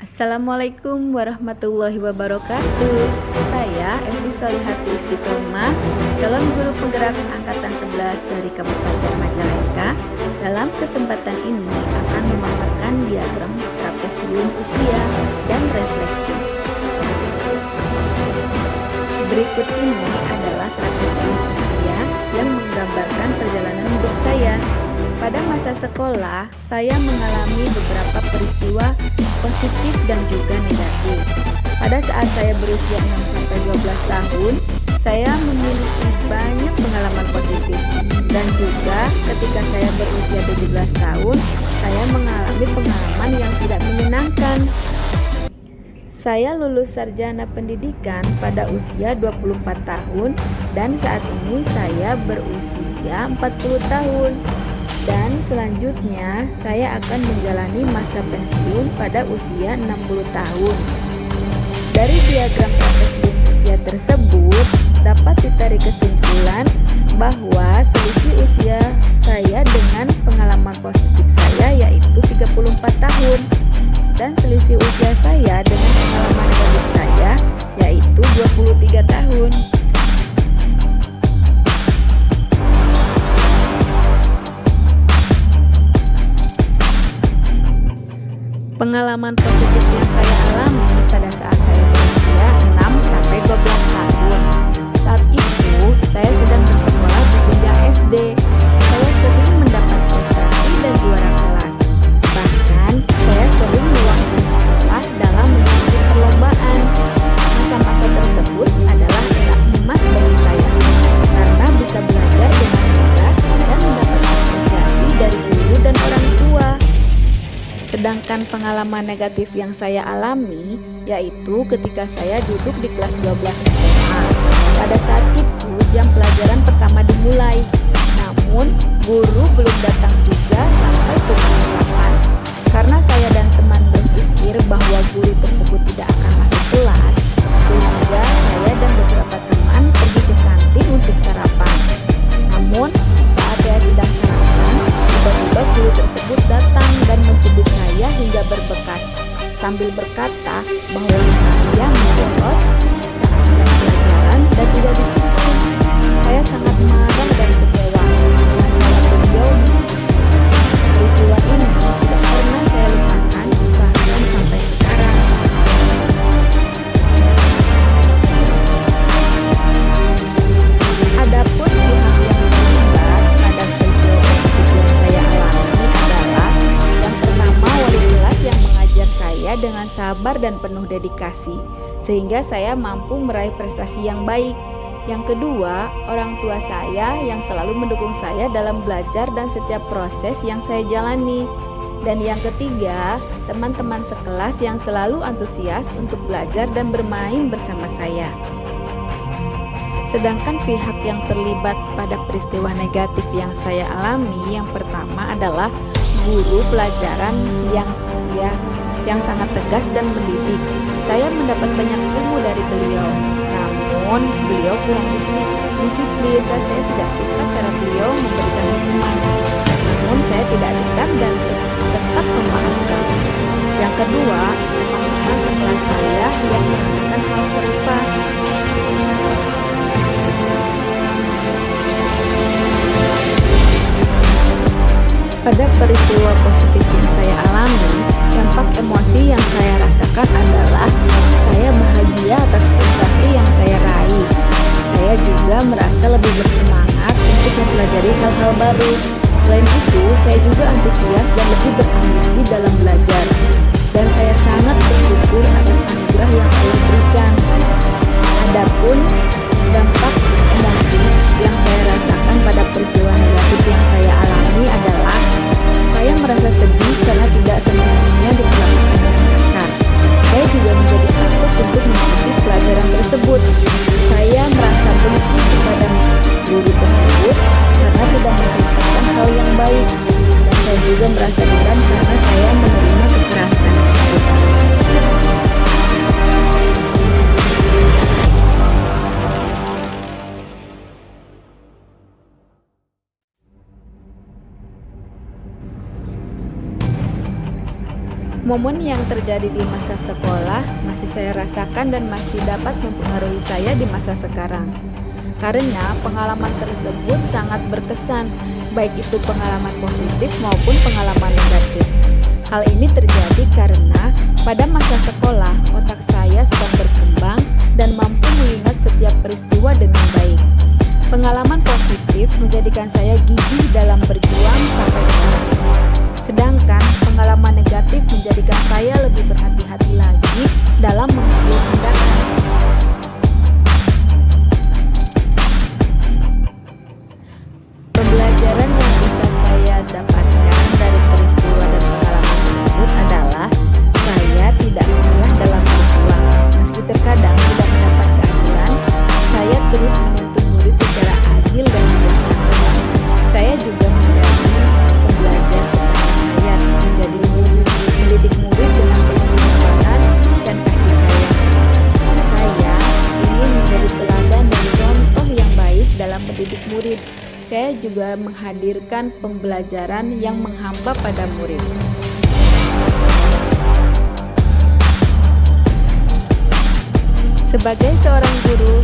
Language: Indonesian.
Assalamualaikum warahmatullahi wabarakatuh. Saya Evi Solihati Istiqomah, calon guru penggerak angkatan 11 dari Kabupaten Majalengka. Dalam kesempatan ini akan memaparkan diagram trapesium usia dan refleksi. Berikut ini adalah trapesium usia yang menggambarkan perjalanan hidup saya. Pada masa sekolah, saya mengalami beberapa peristiwa positif dan juga negatif. Pada saat saya berusia 6-12 tahun, saya memiliki banyak pengalaman positif. Dan juga ketika saya berusia 17 tahun, saya mengalami pengalaman yang tidak menyenangkan. Saya lulus sarjana pendidikan pada usia 24 tahun dan saat ini saya berusia 40 tahun. Dan selanjutnya saya akan menjalani masa pensiun pada usia 60 tahun. Dari diagram trapesium usia tersebut dapat ditarik kesimpulan bahwa selisih usia saya dengan pengalaman positif saya yaitu 34 tahun dan selisih usia saya dengan pengalaman negatif saya yaitu 23 tahun. Pengalaman positif yang saya alami pada saat saya berusia 6-12 tahun. Saat itu, saya sedang bersekolah di jenjang SD. Saya sering mendapat prestasi dan juara kelas. Bahkan, saya sering mewakili sekolah dalam mengikuti perlombaan. Masa-masa tersebut adalah era emas bagi saya, karena bisa belajar dengan mudah dan mendapat apresiasi dari guru dan orang tua. Sedangkan pengalaman negatif yang saya alami yaitu ketika saya duduk di kelas 12 SMA. Pada saat itu jam pelajaran pertama dimulai, namun guru belum datang juga sampai pukul 8. Karena saya dan teman berpikir bahwa guru tersebut tidak akan masuk kelas, sehingga saya dan beberapa teman pergi ke kantin untuk sarapan. Namun saat saya sedang sarapan, tiba-tiba guru tersebut datang dan mencubit saya hingga berbekas sambil berkata bahwa saya bolos saat jam pelajaran dan tidak disiplin. Saya sangat marah dan kecewa dengan cara beliau mendidik saya. Peristiwa ini tidak pernah saya lupakan bahkan sampai sekarang. Adapun pihak yang terlibat pada peristiwa positif yang saya alami adalah yang pertama wali kelas yang mengajar saya dengan sabar dan penuh dedikasi sehingga saya mampu meraih prestasi yang baik. Yang kedua, orang tua saya yang selalu mendukung saya dalam belajar dan setiap proses yang saya jalani. Dan yang ketiga, teman-teman sekelas yang selalu antusias untuk belajar dan bermain bersama saya. Sedangkan pihak yang terlibat pada peristiwa negatif yang saya alami yang pertama adalah guru pelajaran yang sangat tegas dan mendidik. Saya mendapat banyak ilmu dari beliau, namun beliau kurang disiplin dan saya tidak suka cara beliau memberikan hukuman. Namun saya tidak dendam dan tetap memaafkan. Yang kedua, teman-teman sekelas saya yang merasakan hal serupa. Pada peristiwa positif yang saya alami, dampak emosi yang saya rasakan adalah saya bahagia atas prestasi yang saya raih. Saya juga merasa lebih bersemangat untuk mempelajari hal-hal baru. Selain itu, saya juga antusias dan lebih berambisi dalam belajar. Dan saya sangat bersyukur atas anugerah yang Allah berikan. Adapun dampak emosi yang saya rasakan pada peristiwa negatif yang saya alami adalah saya merasa sedih karena tidak semestinya diperlakukan dengan kasar. Saya juga menjadi takut untuk mengikuti pelajaran tersebut. Saya merasa benci kepada guru tersebut karena tidak mencontohkan hal yang baik. Dan saya juga merasa dendam karena saya menerima kekerasan Momen yang terjadi di masa sekolah masih saya rasakan dan masih dapat mempengaruhi saya di masa sekarang. Karena pengalaman tersebut sangat berkesan, baik itu pengalaman positif maupun pengalaman negatif. Hal ini terjadi karena pada masa sekolah otak saya sedang berkembang dan mampu mengingat setiap peristiwa dengan baik. Pengalaman positif menjadikan saya gigih dalam berjuang sampai sekarang. Sedangkan pengalaman negatif menjadikan saya lebih berhati-hati lagi dalam mengambil tindakan. Pembelajaran yang bisa saya dapatkan dari peristiwa dan pengalaman tersebut adalah saya tidak menyerah dalam berjuang. Meski terkadang tidak mendapat keadilan, saya terus menuntun murid secara adil dan bijaksana. Saya juga menjadi pembelajar sepanjang hayat, menjadi guru, mendidik murid dengan penuh kesabaran dan kasih sayang. Saya ingin menjadi teladan dan contoh yang baik dalam mendidik murid. Saya juga menghadirkan pembelajaran yang menghamba pada murid. Sebagai seorang guru,